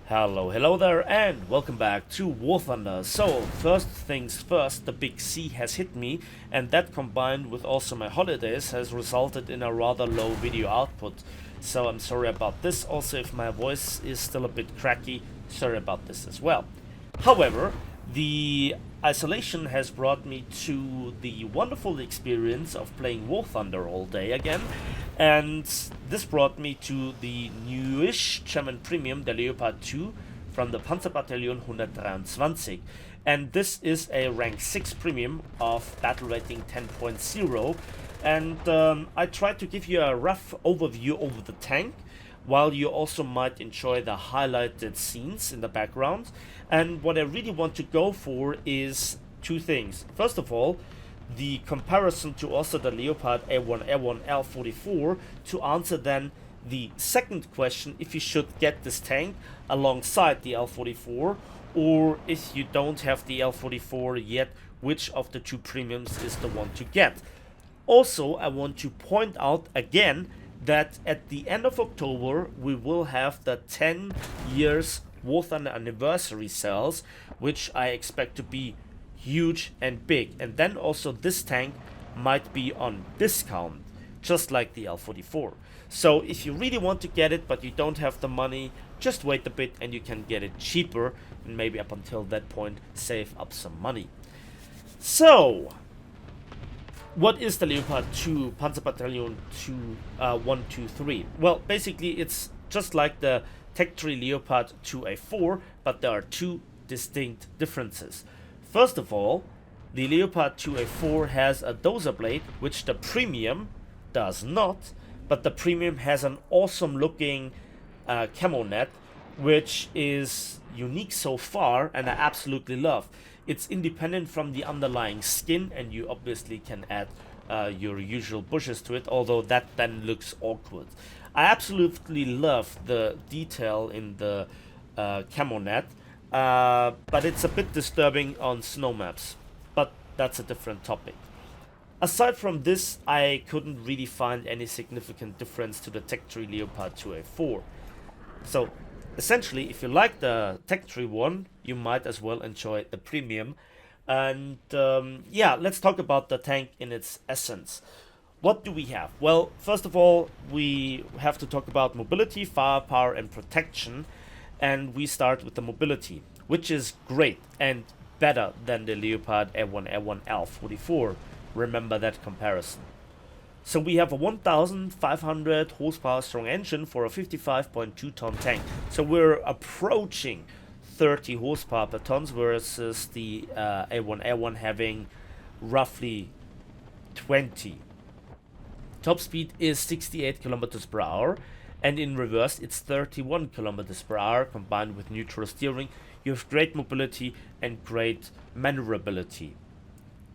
Hello there, and welcome back to War Thunder. So, first things first, the big C has hit me, and that combined with also my holidays has resulted in a rather low video output. So I'm sorry about this. Also, if my voice is still a bit cracky, sorry about this as well. However, the isolation has brought me to the wonderful experience of playing War Thunder all day again, and this brought me to the newish German premium, the Leopard 2 from the Panzerbataillon 123, and this is a rank 6 premium of battle rating 10.0, and I tried to give you a rough overview over the tank, while you also might enjoy the highlighted scenes in the background. And what I really want to go for is two things. First of all, the comparison to also the Leopard A1A1 L to answer then the second question, if you should get this tank alongside the L or if you don't have the L yet, which of the two premiums is the one to get. Also, I want to point out again that at the end of October we will have the 10 years War Thunder anniversary sales, which I expect to be huge and big, and then also this tank might be on discount just like the L. So if you really want to get it but you don't have the money, just wait a bit and you can get it cheaper, and maybe up until that point save up some money. So what is the Leopard 2 Panzerbattalion 123? Well, basically it's just like the Tech 3 Leopard 2A4, but there are two distinct differences. First of all, the Leopard 2A4 has a dozer blade, which the premium does not, but the premium has an awesome looking camo net, which is unique so far and I absolutely love. It's independent from the underlying skin, and you obviously can add your usual bushes to it, although that then looks awkward. I absolutely love the detail in the camo net, but it's a bit disturbing on snow maps, but that's a different topic. Aside from this, I couldn't really find any significant difference to the Tech 3 Leopard 2A4. So essentially, if you like the Tech 3 one, you might as well enjoy the premium. And yeah, let's talk about the tank in its essence. What do we have? Well, first of all, we have to talk about mobility, firepower, and protection. And we start with the mobility, which is great and better than the Leopard A1A1 L. Remember that comparison. So we have a 1500 horsepower strong engine for a 55.2 ton tank. So we're approaching 30 horsepower per tons, versus the A1A1 having roughly 20. Top speed is 68 kilometers per hour, and in reverse it's 31 kilometers per hour combined with neutral steering. You have great mobility and great maneuverability,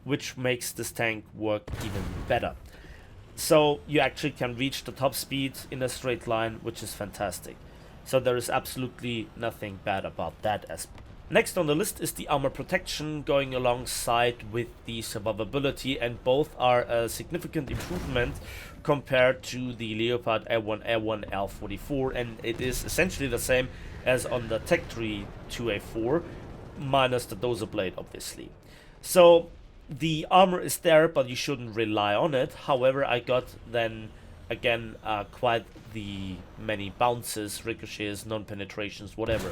which makes this tank work even better. So you actually can reach the top speed in a straight line, which is fantastic. So there is absolutely nothing bad about that aspect. Next on the list is the armor protection, going alongside with the survivability, and both are a significant improvement compared to the Leopard A1A1 L, and it is essentially the same as on the Tech 3 2A4, minus the dozer blade obviously. So the armor is there, but you shouldn't rely on it. However, I got then again quite the many bounces, ricochets, non-penetrations, whatever.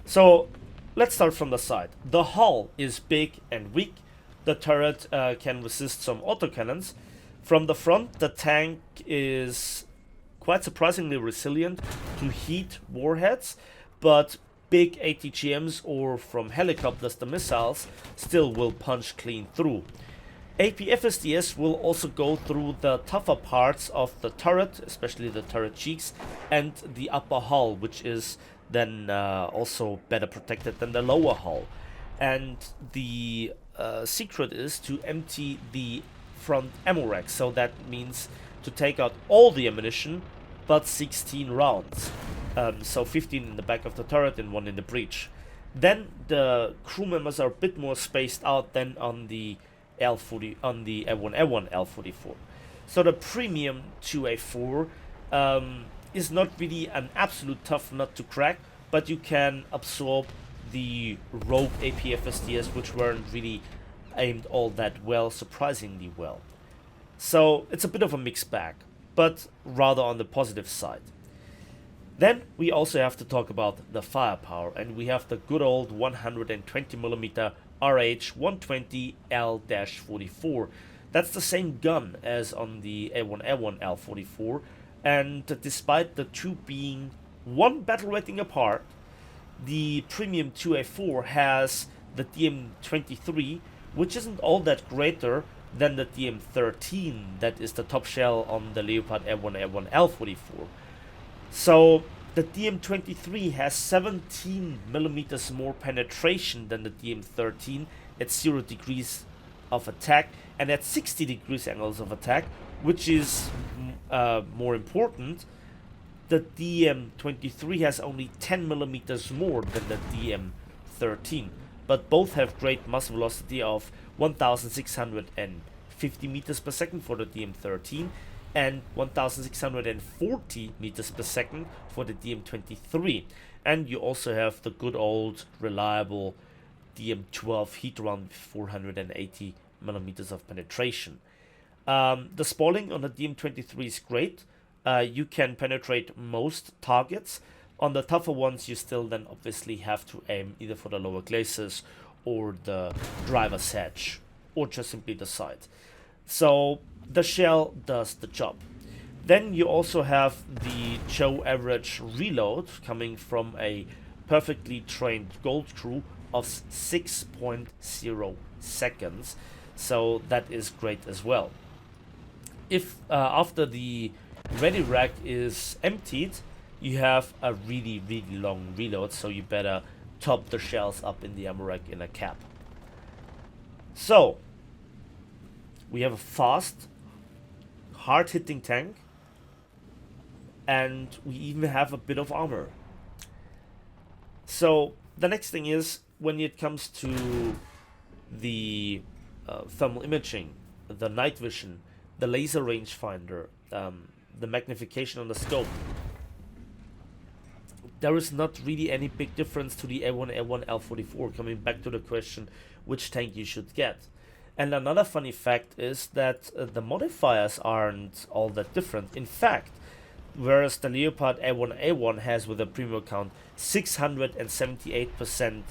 So let's start from the side. The hull is big and weak. The turret can resist some autocannons. From the front, the tank is quite surprisingly resilient to heat warheads, but big ATGMs or from helicopters, the missiles, still will punch clean through. APFSDS will also go through the tougher parts of the turret, especially the turret cheeks and the upper hull, which is then also better protected than the lower hull. And the secret is to empty the front ammo rack, so that means to take out all the ammunition but 16 rounds. So 15 in the back of the turret and 1 in the breech. Then the crew members are a bit more spaced out than on the A1A1 L. So the premium 2A4 is not really an absolute tough nut to crack, but you can absorb the rogue APFSDs, which weren't really aimed all that well, surprisingly well. So it's a bit of a mixed bag, but rather on the positive side. Then we also have to talk about the firepower, and we have the good old 120mm RH120 L-44. That's the same gun as on the A1A1 L44, and despite the two being one battle rating apart, the Premium 2A4 has the DM23, which isn't all that greater than the DM13 that is the top shell on the Leopard A1A1 L44. So the DM23 has 17mm more penetration than the DM13 at 0 degrees of attack and at 60 degrees angles of attack, which is more important. The DM23 has only 10mm more than the DM13, but both have great muzzle velocity of 1650 meters per second for the DM13 and 1640 meters per second for the DM23. And you also have the good old reliable DM12 heat round with 480 millimeters of penetration. The spalling on the DM23 is great. You can penetrate most targets. On the tougher ones, you still then obviously have to aim either for the lower glacis or the driver's hatch, or just simply the side. So the shell does the job. Then you also have the Joe average reload coming from a perfectly trained gold crew of 6.0 seconds. So that is great as well. If after the ready rack is emptied, you have a really long reload, so you better top the shells up in the ammo rack in a cap. So we have a fast, hard-hitting tank, and we even have a bit of armor. So the next thing is, when it comes to the thermal imaging, the night vision, the laser rangefinder, the magnification on the scope, there is not really any big difference to the A1A1 L44, coming back to the question which tank you should get. And another funny fact is that the modifiers aren't all that different. In fact, whereas the Leopard A1A1 has with a premium count 678%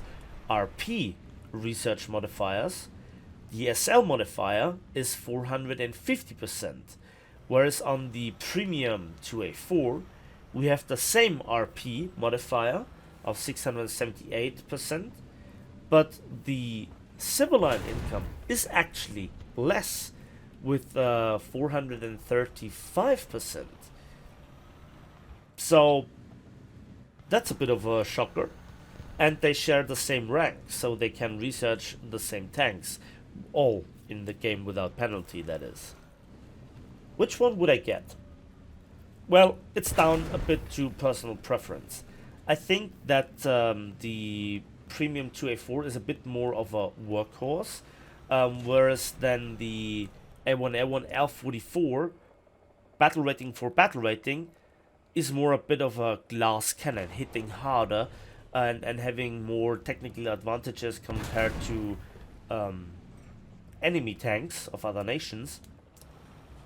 RP research modifiers, the SL modifier is 450%, whereas on the Premium 2A4 we have the same RP modifier of 678%, but the Sibylline income is actually less with 435%. So that's a bit of a shocker. And they share the same rank, so they can research the same tanks, all in the game without penalty, that is. Which one would I get? Well, it's down a bit to personal preference. I think that the Premium 2A4 is a bit more of a workhorse, whereas then the A1A1 L44 battle rating for battle rating is more a bit of a glass cannon, hitting harder and having more technical advantages compared to enemy tanks of other nations,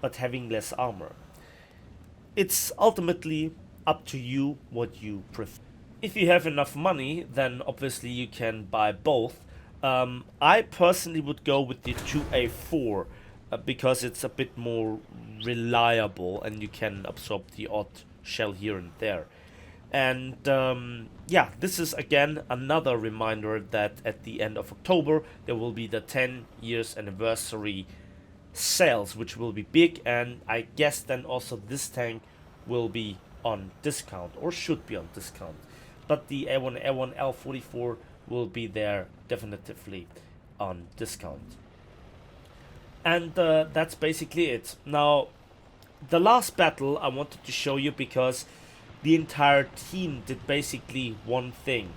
but having less armor. It's ultimately up to you what you prefer. If you have enough money, then obviously you can buy both. I personally would go with the 2A4 because it's a bit more reliable and you can absorb the odd shell here and there. And yeah, this is again another reminder that at the end of October there will be the 10 years anniversary sales, which will be big, and I guess then also this tank will be on discount, or should be on discount. But the A1A1 L44 will be there definitively on discount. And that's basically it. Now, the last battle I wanted to show you because the entire team did basically one thing.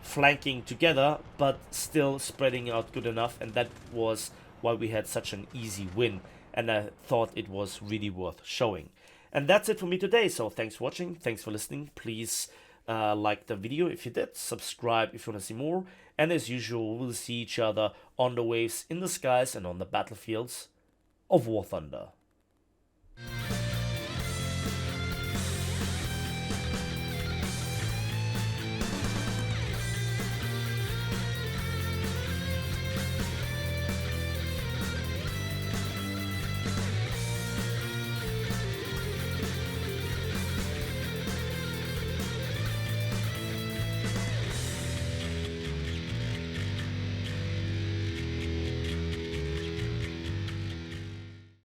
Flanking together, but still spreading out good enough, and that was why we had such an easy win, and I thought it was really worth showing. And that's it for me today, so thanks for watching, thanks for listening. Please Like the video if you did, subscribe if you want to see more, and as usual, we'll see each other on the waves, in the skies, and on the battlefields of War Thunder.